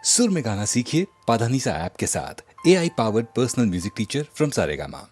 सुर में गाना सीखिए पाधानीसा ऐप के साथ। AI powered personal music teacher from Saregama.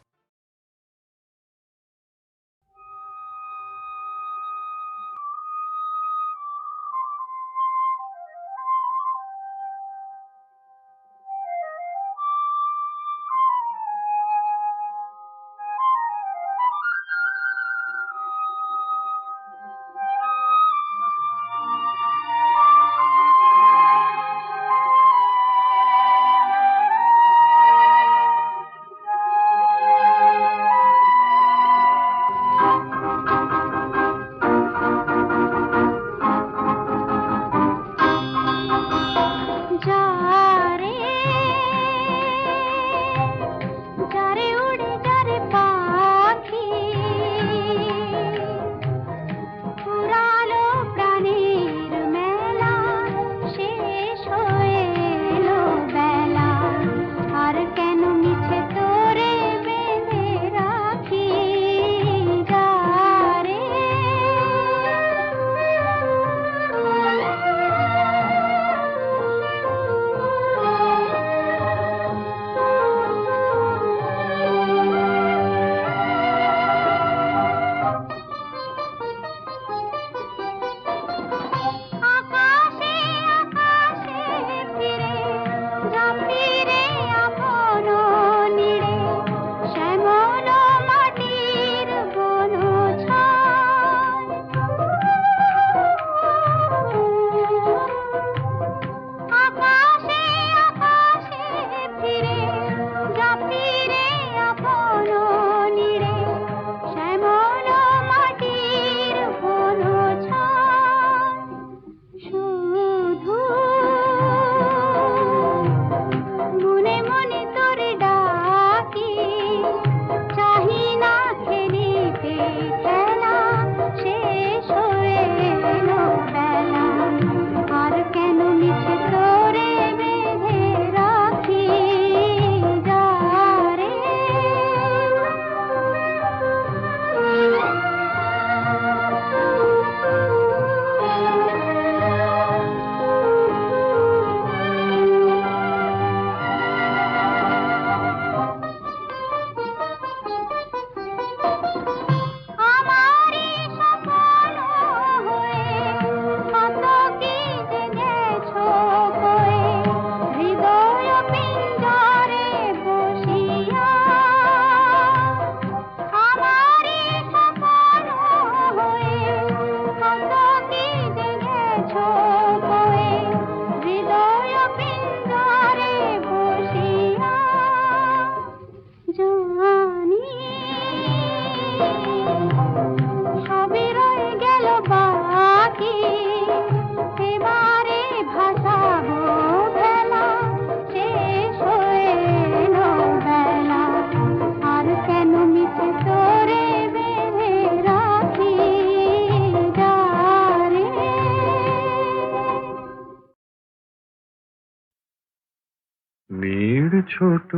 ছোট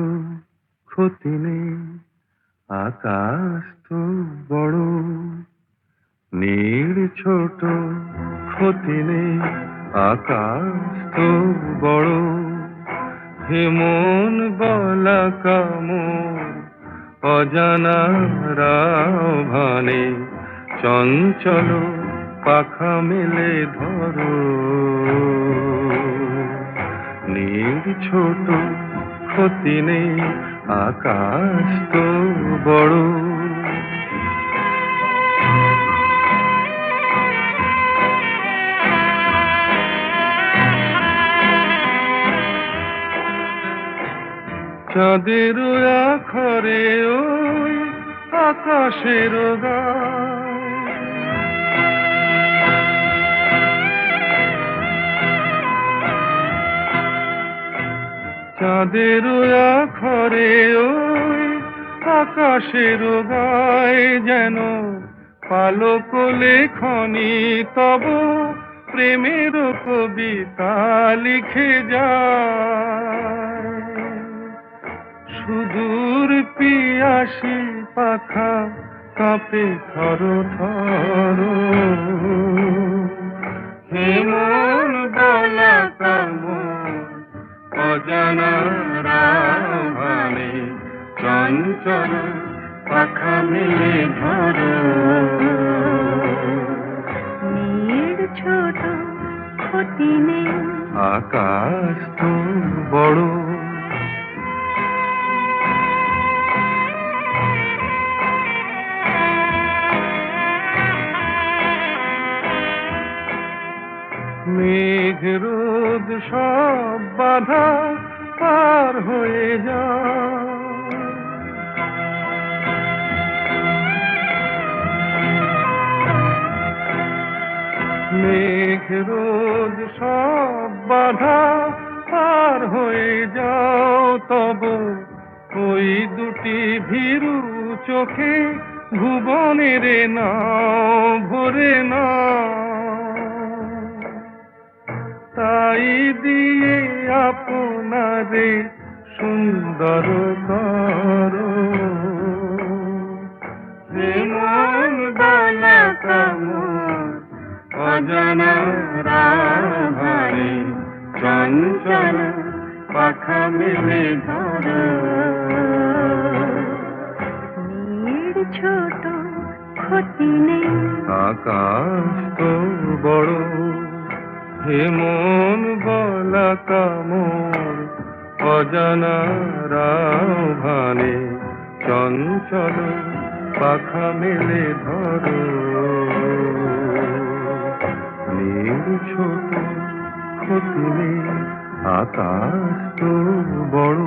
ক্ষতি নেই, আকাশ তো বড়। নীড় ছোট ক্ষতি নেই, আকাশ তো বড়। হেমন বলা কামর অজানা রাভানে, চঞ্চল পাখা মেলে ধরো। নীড় ছোট ক্ষতি নেই, আকাশ তো বড়। চাঁদের আখরে ওই আকাশের গায়, চাঁদের আখরে ওই আকাশের গায়, যেন পালক লেখনি তব প্রেমের কবিতা লিখে যায়। সুদূর পিয়াসী পাখা কাঁপে থর থর, হেমন বলা কামর অজানার আহ্বানে চঞ্চল পাখা মেলে ধরো। মেয়ের ছোট ক্ষতি নেই, আকাশ তো বড়। মেঘ রোদ সব বাধা পার হয়ে যায়, মেঘ রোদ সব বাধা পার হয়ে যাও। তব ওই দুটি ভীরু চোখে ভুবনের নাও ভরে নাও। তাই দিয়ে আপনারে সুন্দর করো, যে মন বালা কামড় অজানার আহ্বানে চঞ্চল পাখা মেলে ধরো। মেয়ের ছোট ক্ষতি নেই, আকাশ তো বড়। হে মন বলা কামড় অজানার আহ্বানে চঞ্চল পাখা মেলে ধরো। মেয়ের ছোট ক্ষতি নেই, আকাশ তো বড়।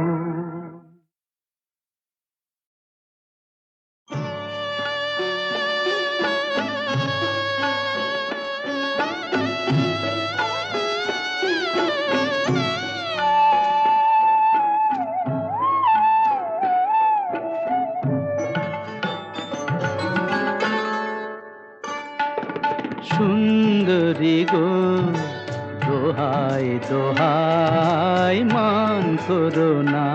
সুন্দরী গো দোহাই দোহাই মান করো না,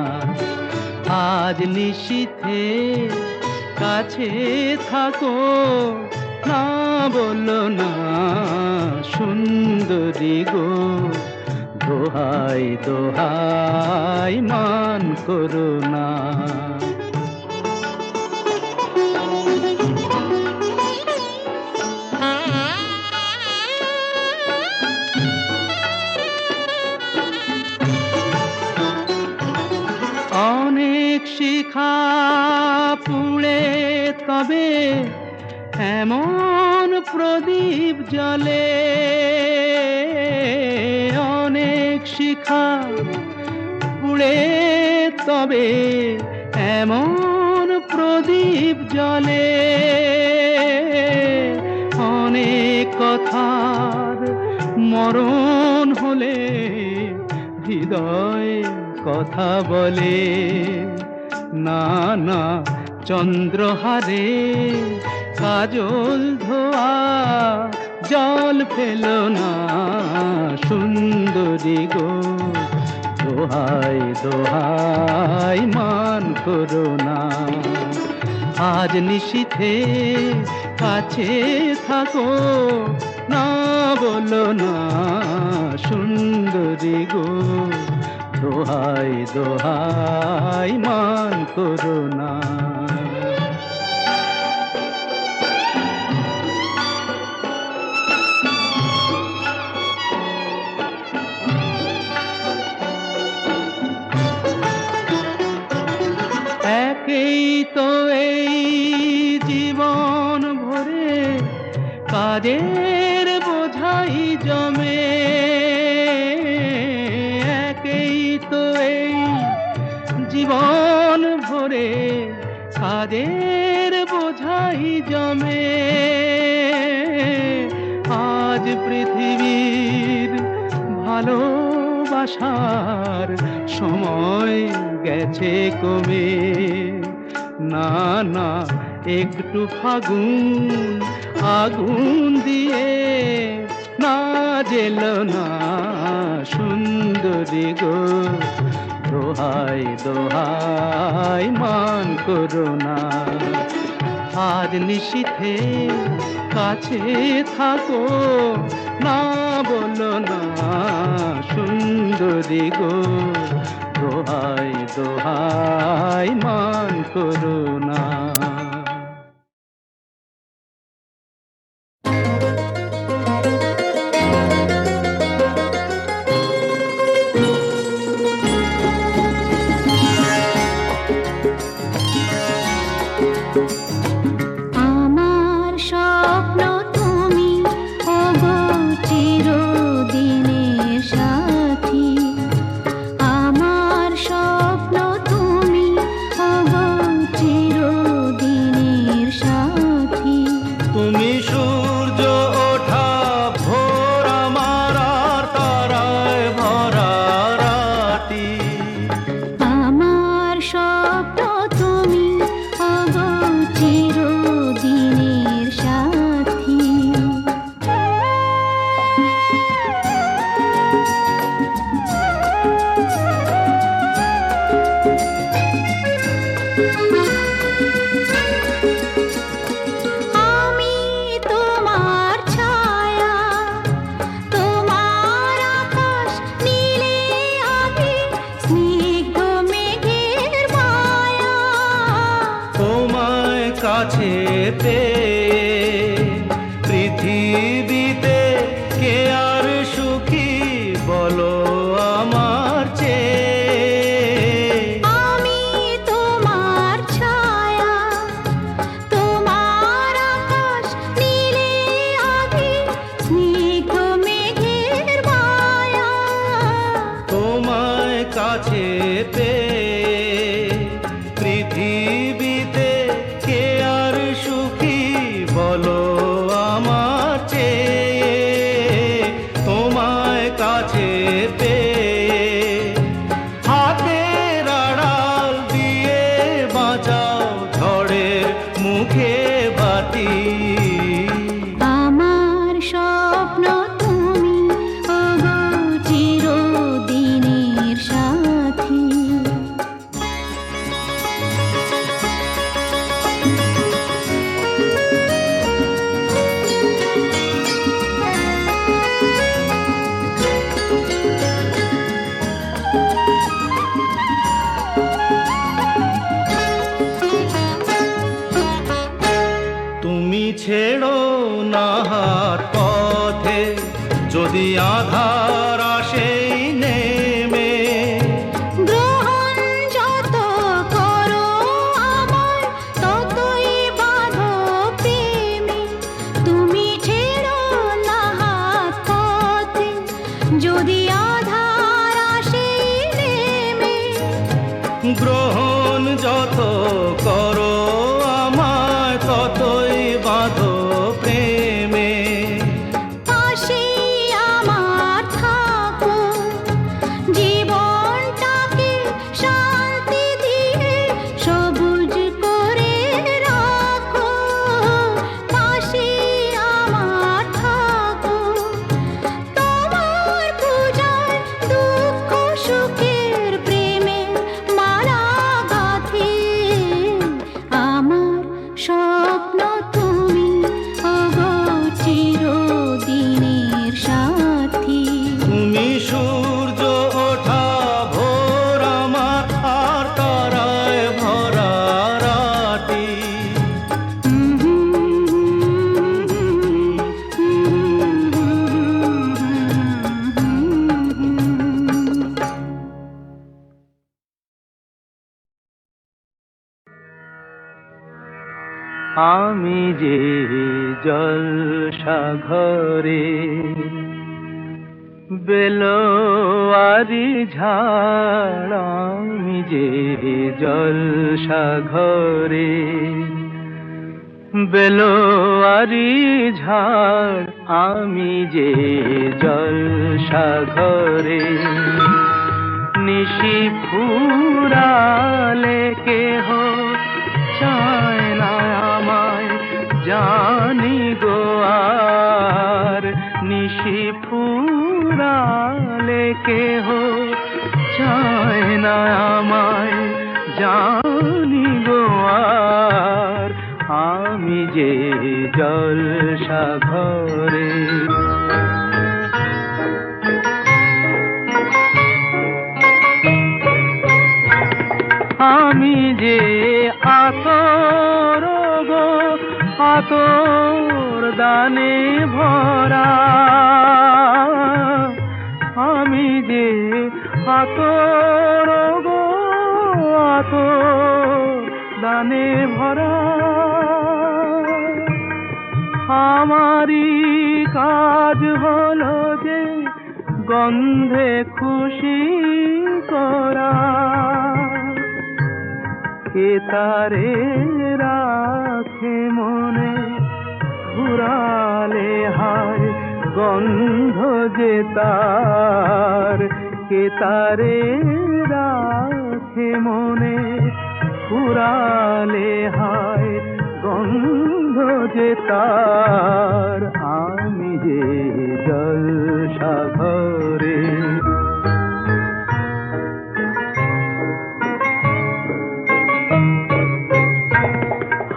আজ নিশীথে কাছে থাকো, না বলো না। সুন্দরী গো দোহাই দোহাই মান করো না। অনেক শিখা পুড়ে তবে এমন প্রদীপ জ্বলে, অনেক শিখা পুড়ে তবে এমন প্রদীপ জ্বলে। অনেক কথার মরণ হলে হৃদয় কথা বলে, না না চন্দ্রহারে কাজল ধোয়া জল ফেলো না। সুন্দরী গো দোহাই দোহাই মান করো না, আজ নিশীথে কাছে থাকো, না বলো না। সুন্দরী গো দোহাই দোহাই মান করো না। একেই তো এই জীবন ভরে কাজের বোঝাই জমে, একেই তো এই জীবন ভরে কাজের বোঝাই জমে। আজ পৃথিবীর ভালোবাসার সময় গেছে কমে, না না একটু ফাগুন আগুন দিয়ে না জেলো না। সুন্দরী গো দোহাই দোহাই মান করো না, আজ নিশীথে কাছে থাকো, না বলো না। সুন্দরী সুন্দরী গো, দোহাই দোহাই মান করো না। আমার স্বপ্ন তুমি ওগো চিরদিনের সাথী, আমার স্বপ্ন তুমি ওগো চিরদিনের সাথী। তুমি সূর্য ওঠা ভোর আমার আর তারায় ভরা রাতি, আমার স্বপ্ন তুমি ওগো চিরদিনের সাথী। আমি তোমার ছায়া, তোমার আকাশ নীলে আমি স্নিগ্ধ মেঘের মায়া। তোমায় কাছে পেয়ে পৃথিবীতে কে আর সুখী বলো আমার চেয়ে। আমি তোমার ছায়া, তোমার আকাশ নীলে আমি স্নিগ্ধ মেঘের মায়া। তোমায় কাছে পেয়ে পৃথিবীতে কে আর সুখী বলো আমার চেয়ে। তোমায় কাছে পেয়ে হাতের আড়াল দিয়ে বাঁচাও ঝড়ের মুখে বাতি। আমার স্বপ্ন তুমি ওগো চিরদিনের সাথী। তুমি ছেড়ো না হাত পথে যদি আধার আসে নেমে। গ্রহণ যত করো আমার ততই বাঁধো প্রেমে। তুমি ছেড়ো না হাত পথে যদি আধার আসে নেমে। গ্রহণ যত করো আমায় ততই বাঁধো প্রেমে। পাশে আমার থাকো, জীবনটাকে শান্তি দিয়ে সবুজ করে রাখো। পাশে আমার থাকো, তোমার পূজায় দুঃখ সুখের প্রেমের মালা গাঁথি। আমার স্বপ্ন তুমি ওগো চিরদিনের সাথী। তুমি সূর্য ওঠা ভোর আমার আর তারায় ভরা রাতি। আমি যে জলসা ঘরে বেলোয়ারি ঝাড়, আমি যে জলসা ঘরে বেলোয়ারি ঝাড়, আমি যে জলসা ঘরে। নিশি ফুরালে কেহ চায় না আমায় জানি গো আর। নিশি ফুরালে কেহ চায় না আমায় জানি গো আর। আমি যে জলসা ঘরে আমি যে আতর গো আতর দানে ভরা, আমি যে আতর গো আতর দানে ভরা। আমারই কাজ হলো যে গন্ধে খুশি করা, কে তারে রাখে মনে ঘুরালে হায় গন্ধ যে তার, কে তারে রাখে মনে ঘুরালে হায় গন্ধ যে তার। আমি যে জলসা ঘরে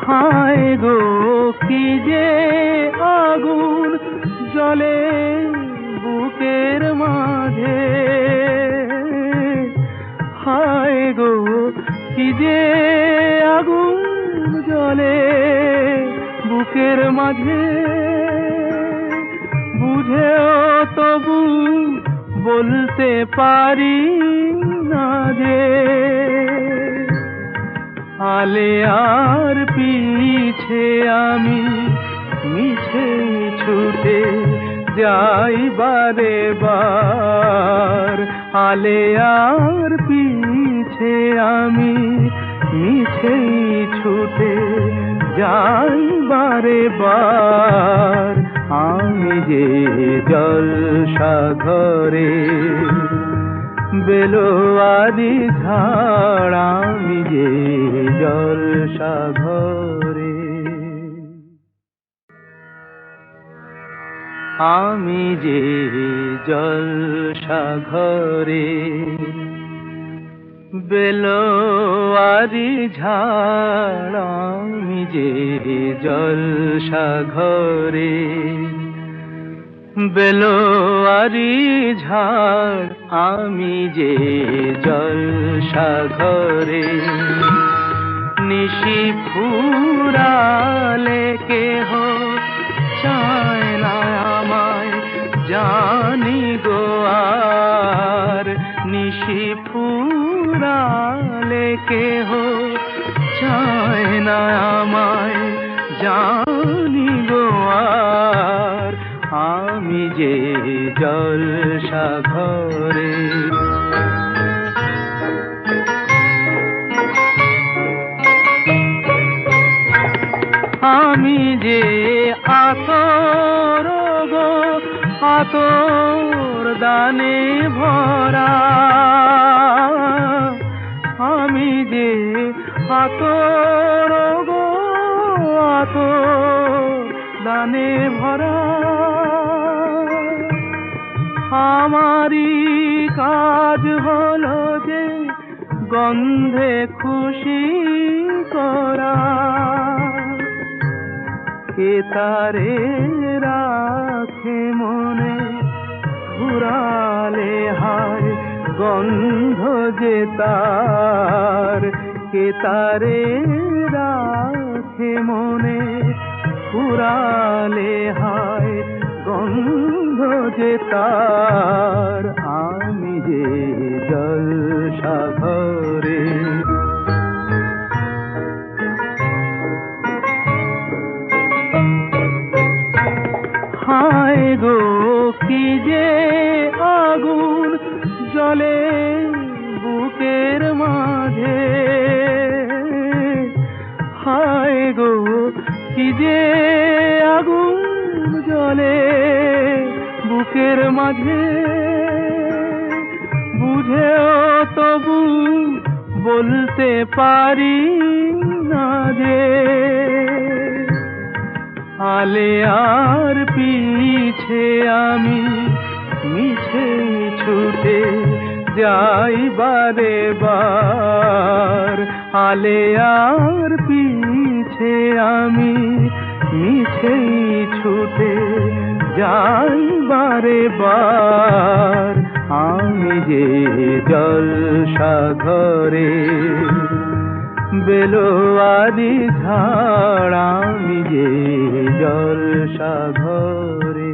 হায় গো কি যে আগুন জ্বলে বুকের মাঝে, হায় গো কি যে আগুন জ্বলে বুকের মাঝে। বুঝেও তবু বলতে পারি না যে আলে আর পিছে আমি মিছে ছুটে যাই বারে বার, আলে আর পিছে আমি মিছে ছুটে যাই বারে বার। আমি যে জলসা ঘরে বেলোয়ারি ঝাড়, আমি যে জলসা ঘরে, আমি যে জলসা ঘরে বেলোয়ারি ঝাড়, আমি যে জলসা ঘরে বেলোয়ারি ঝাড়, আমি যে জলসা ঘরে। নিশি ফুরালে কেহ চায় না আমায় জানি গো আর, নিশি ফুরালে কেহ চায় না আমায় জানি গো আর, আমি যে জলসা ঘরে। আমি যে আতর গো আতর দানে ভরা, আমি যে আতর গো আতর দানে ভরা। আমারই কাজ হলো যে গন্ধে খুশি করা, কে তারে রাখে মনে ঘুরালে হায় গন্ধ যে তার, কে তারে রাখে মনে ঘুরালে হায় গন্ধ যে তার। আমি যে জলসা ঘরে হায় গো কি যে আগুন জ্বলে বুকের মাঝে, হায় গো কি যে আগুন জ্বলে বুকের মাঝে। বুঝেও তবু বলতে পারি না যে আলে আর পিছে আমি মিছে ছুটে যাই বারে বার, আলে আর পিছে আমি মিছে ছুটে যাই বারে বার। আমি যে জলসাঘরে বেলোয়ারি ঝাড়, আমি যে জলসাঘরে।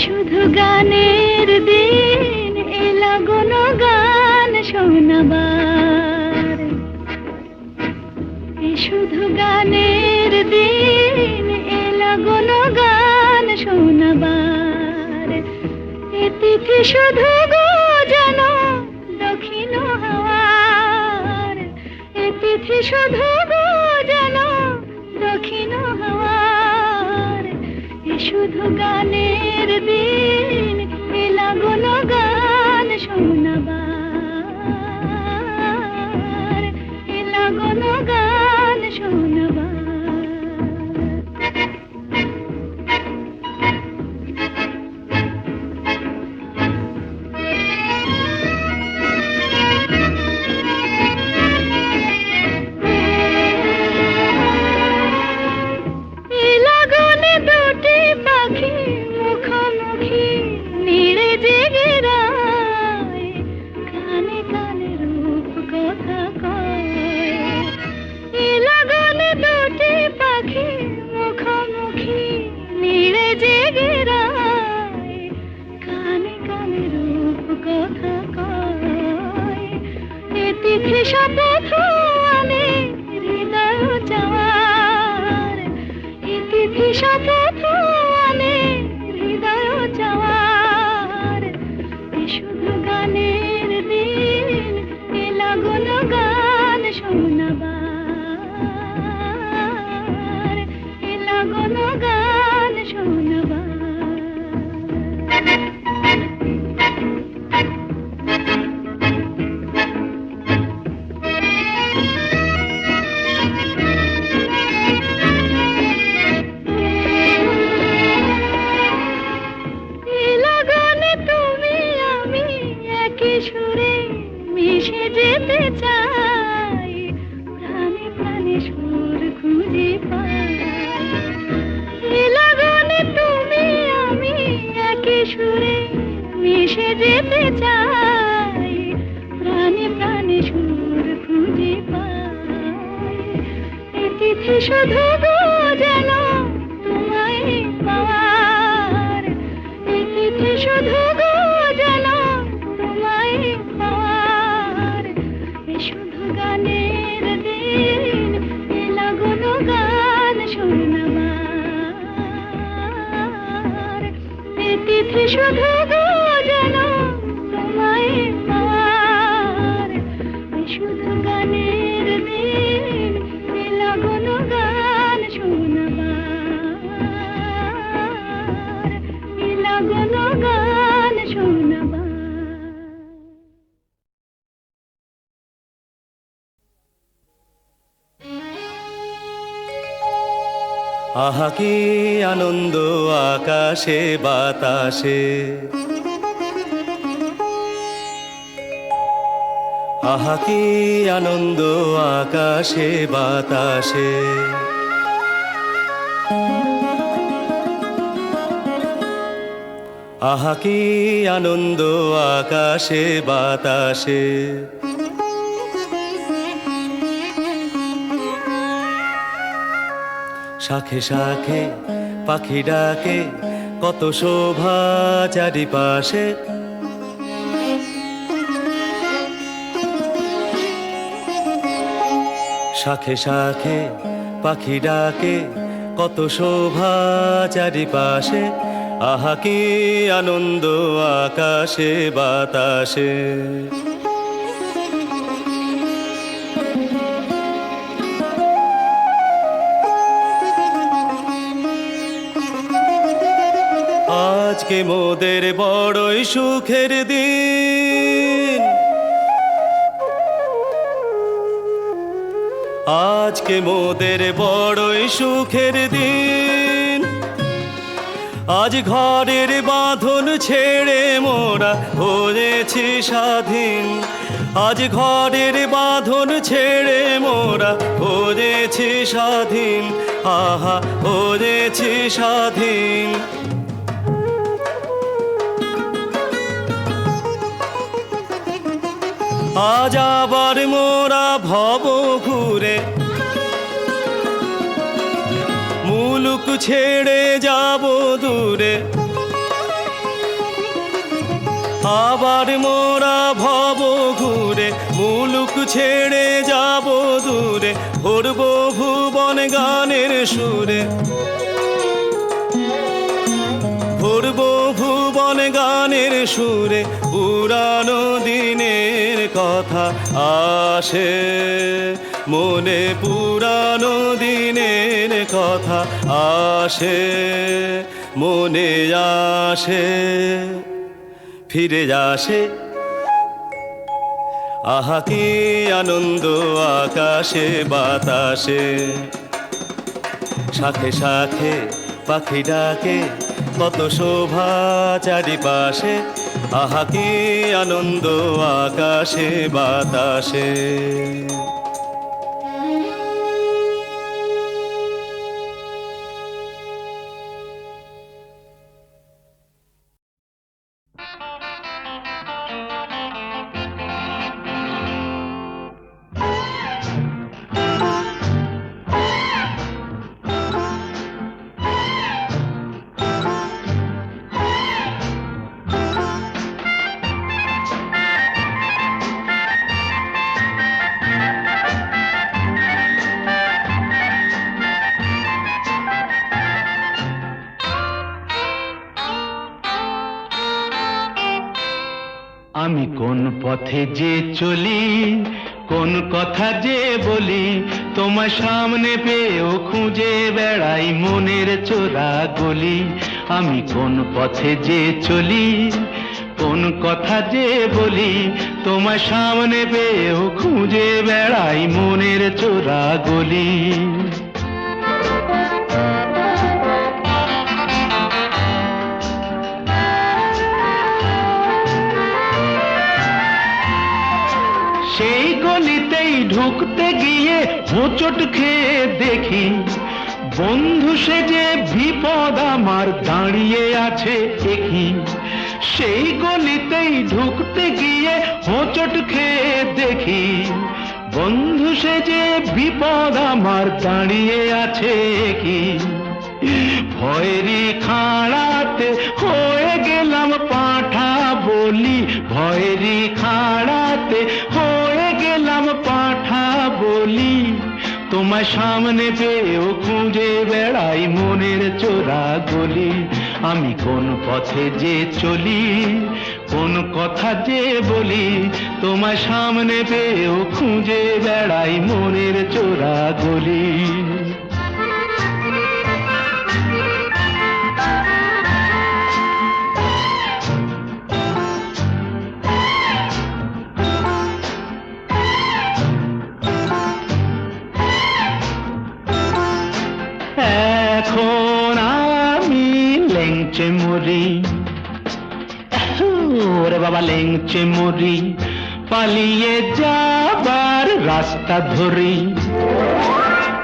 শুধু গানের দিন এলা গুন গান শোনাবার, শুধু গানের দিন এলা গুন গান শোনাবার। এ তিথি শুধু গো যেন দক্ষিণ হাওয়ার, এ তিথি শুধু গো যেন দক্ষিণ হাওয়ার। এ শুধু গানের দিন এলা গুন গান শোনাবার, এলা গুন গান শোনাবার। শপথ আনে হৃদয় চাওয়ার, এ তিথি শপথ আনে হৃদয় চাওয়ার। এ শুধু গানের দিন এলা গুন গান শোনাবার, এলা গুন গান শোনাবার। সুরে মিশে যেতে চাই, প্রাণে প্রাণে সুর খুঁজে পাই। এ লগনে তুমি আমি একই সুরে মিশে যেতে চাই, প্রাণে প্রাণে সুর খুঁজে পাই। এ তিথি শুধু গো যেন তোমায় পাওয়ার, এ তিথি শুধু গো যেন পাওয়ার। এ শুধু গানের দিন এলা গুন গান শোনাবার, এ তিথি শুধু গো যেন তোমায় পাওয়ার। এ শুধু গানের দিন এলা গুন গান শোনাবার, এলা গুন গান শোনাবার। আহা কি আনন্দ আকাশে বাতাসে, আহা কি আনন্দ আকাশে বাতাসে। আহা কি আনন্দ আকাশে বাতাসে। শাখে শাখে পাখি ডাকে কত শোভা চারিপাশে। শাখে শাখে পাখি ডাকে কত শোভা চারিপাশে। আহা কি আনন্দ আকাশে বাতাসে। আজকে মোদের বড়ই সুখের দিন, আজকে মোদের বড়ই সুখের দিন, আজ ঘরের বাঁধন ছেড়ে মোরা হয়েছি স্বাধীন। আজ ঘরের বাঁধন ছেড়ে মোরা হয়েছি স্বাধীন, আহা হয়েছি স্বাধীন। আজ আবার মোরা ভব ঘুরে মুলুক ছেড়ে যাব দূরে। আবার মোরা ভব ঘুরে মুলুক ছেড়ে যাব দূরে, ভরব ভুবন গানের সুরে, ভরব ভুবন গানের সুরে। পুরানো দিনের কথা আসে মনে, পুরানো দিনের কথা আসে মনে, আসে ফিরে আসে। আহা কি আনন্দ আকাশে বাতাসে, শাখে শাখে পাখি ডাকে, কত শোভা চারিপাশে। আহা কি আনন্দ আকাশে বাতাসে। আমি কোন পথে যে চলি, কোন কথা যে বলি, তোমার সামনে পেয়েও খুঁজে বেড়াই মনের চোরা গলি। আমি কোন পথে যে চলি, কোন কথা যে বলি, তোমার সামনে পেয়েও খুঁজে বেড়াই মনের চোরা গলি। সেই গলিতেই ঢুকতে গিয়ে হোঁচট খেয়ে দেখি, বন্ধু সেজে বিপদ আমার দাঁড়িয়ে আছে একই। সেই গলিতেই ঢুকতে গিয়ে হোঁচট খেয়ে দেখি, বন্ধু সেজে বিপদ আমার দাঁড়িয়ে আছে কি। ভয়েরই খাড়াতে হয়ে গেলাম পাঁঠা বলি, ভয়েরই খাড়াতে হয়ে গেলাম পাঁঠা বলি। তোমার সামনে পেয়েও খুঁজে বেড়াই মনের চোরা গলি। আমি কোন পথে যে চলি, কোন কথা যে বলি, তোমার সামনে পেয়েও খুঁজে বেড়াই মনের চোরা গলি। এখন আমি লেংচে মরি, ওরে বাবা লেংচে মরি, পালিয়ে যাবার রাস্তা ধরি।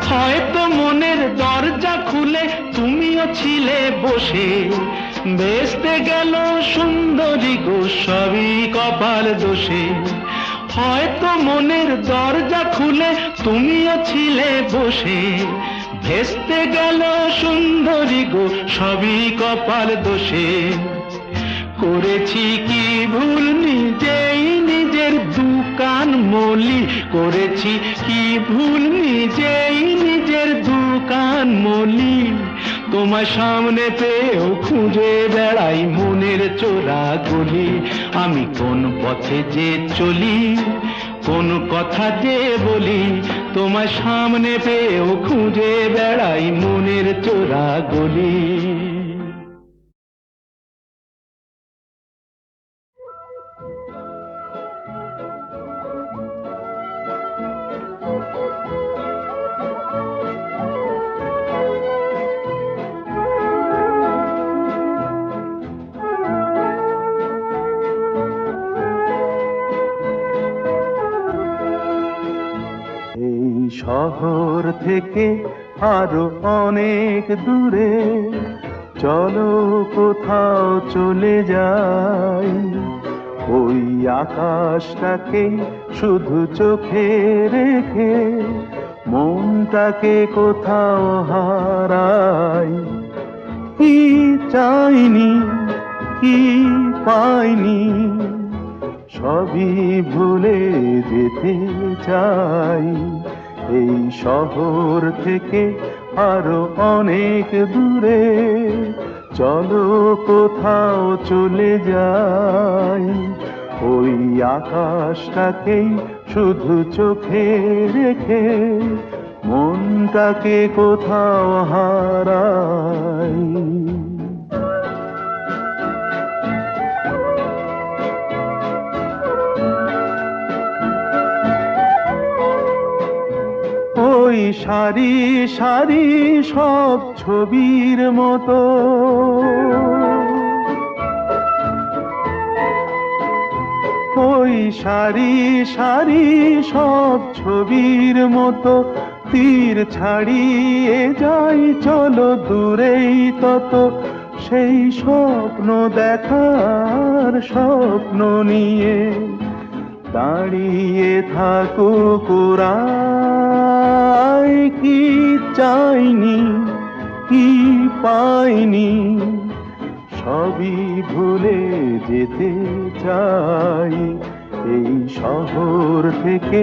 হয়তো মনের দরজা খুলে তুমিও ছিলে বসে, বেসতে গেল সুন্দরী গো সবই কপাল দোষে। হয়তো মনের দরজা খুলে তুমিও ছিলে বসে, ভেস্তে গেল সুন্দরী গো সবই কপাল দোষে। করেছি কি ভুল নিজেই নিজের দোকান মলি, করেছি কি ভুল নিজেই নিজের দোকান মলি। তোমার সামনে পেয়েও খুঁজে বেড়াই মনের চোরা গলি। আমি কোন পথে যে চলি, কোন কথা যে বলি, তোমার সামনে পেয়েও খুঁজে বেড়াই মনের চোরা গলি। শহর থেকে আরো অনেক দূরে চলো কোথাও চলে যাই, ওই আকাশটাকে শুধু চোখে রেখে মনটাকে কোথাও হারাই। কি চাইনি কি পাইনি সবই ভুলে যেতে চাই, এই শহর থেকে আরো অনেক দূরে চলো কোথাও চলে যাই, ওই আকাশটাকেই শুধু চোখে রেখে মনটাকে কোথাও হারাই। ওই সারি সারি সব ছবির মতো ওই সারি সারি সব ছবির মতো তীর ছাড়িয়ে যাই চলো দূরেই তত, সেই স্বপ্ন দেখার স্বপ্ন নিয়ে দাঁড়িয়ে থাকুক ওরাই। কি চাইনি কি পাইনি সবই ভুলে যেতে চাই, এই শহর থেকে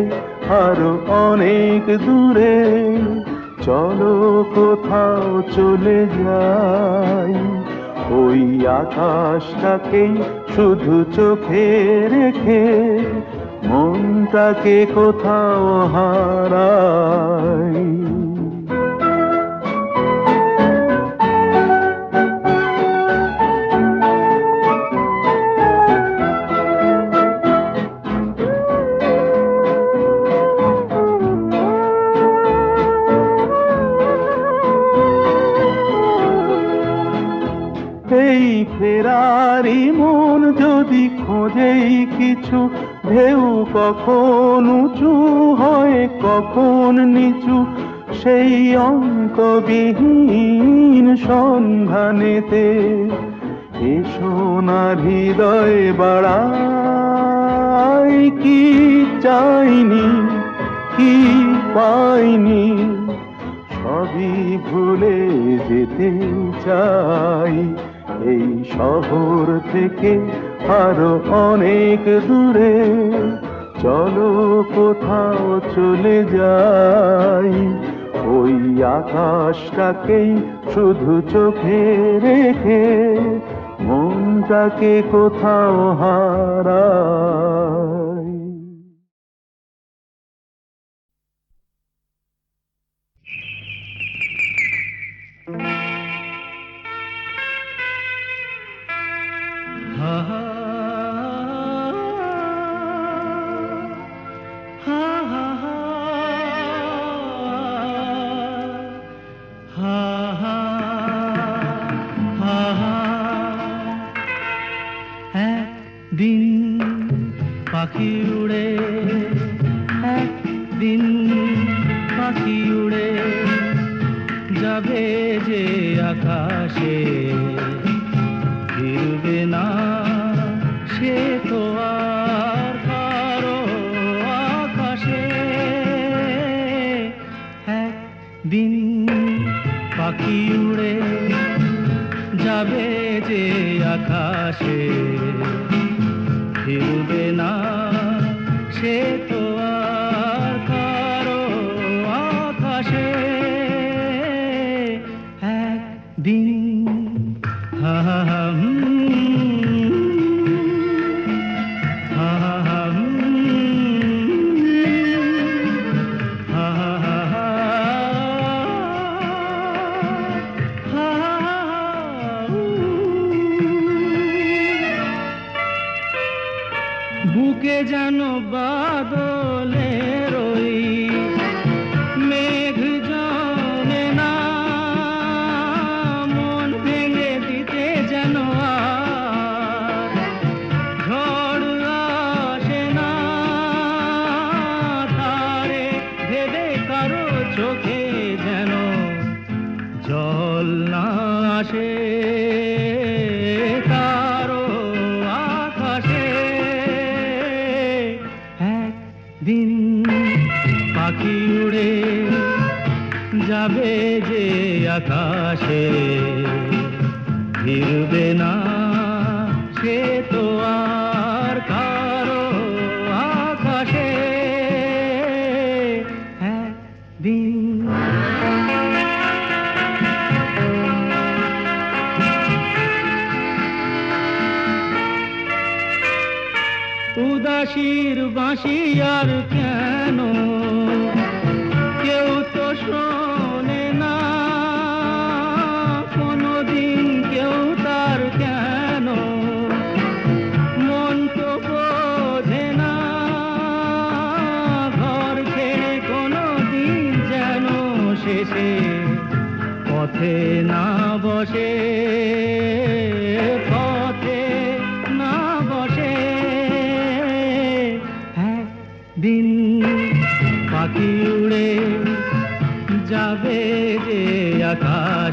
আরো অনেক দূরে চলো কোথাও চলে যাই, ওই আকাশটাকেই শুধু চোখে রেখে মনটাকে কোথাও হারাই। এই ফেরারি মন যদি খোঁজেই কিছু, ঢেউ কখন উঁচু হয় কখন নিচু, সেই অঙ্কবিহীন সন্ধানেতে এসো না হৃদয় বাড়াই। কি চাইনি কি পাইনি সবই ভুলে যেতে চাই, এই শহর থেকে আরো অনেক দূরে চলো কোথাও চলে যাই, ওই আকাশটাকেই শুধু চোখে রেখে মনটাকে কোথাও হারাই। একদিন পাখি উড়ে, একদিন পাখি উড়ে যাবে যে আকাশে, ফিরবে না সে তো আর কারো আকাশে। একদিন পাখি উড়ে যাবে যে আকাশে, ফিরবে না সে তো আর কারো আকাশে। একদিন হা হা হা বুকে যেন বাদল কারো চোখে যেন জল না আসে, কারো আকাশে একদিন পাখি উড়ে যাবে যে আকাশে, ফিরবে না সে তো আর কারো আকাশে একদিন। উদাসীর বাঁশি আর কেন কেউ তো শোনে না, কোনদিন কেউ তার কেন মন তো বোঝে না, ঘর ছেড়ে কোনদিন যেন শেষে পথে না বসে, পথে না বসে একদিন পাখি উড়ে যাবে যে আকাশ।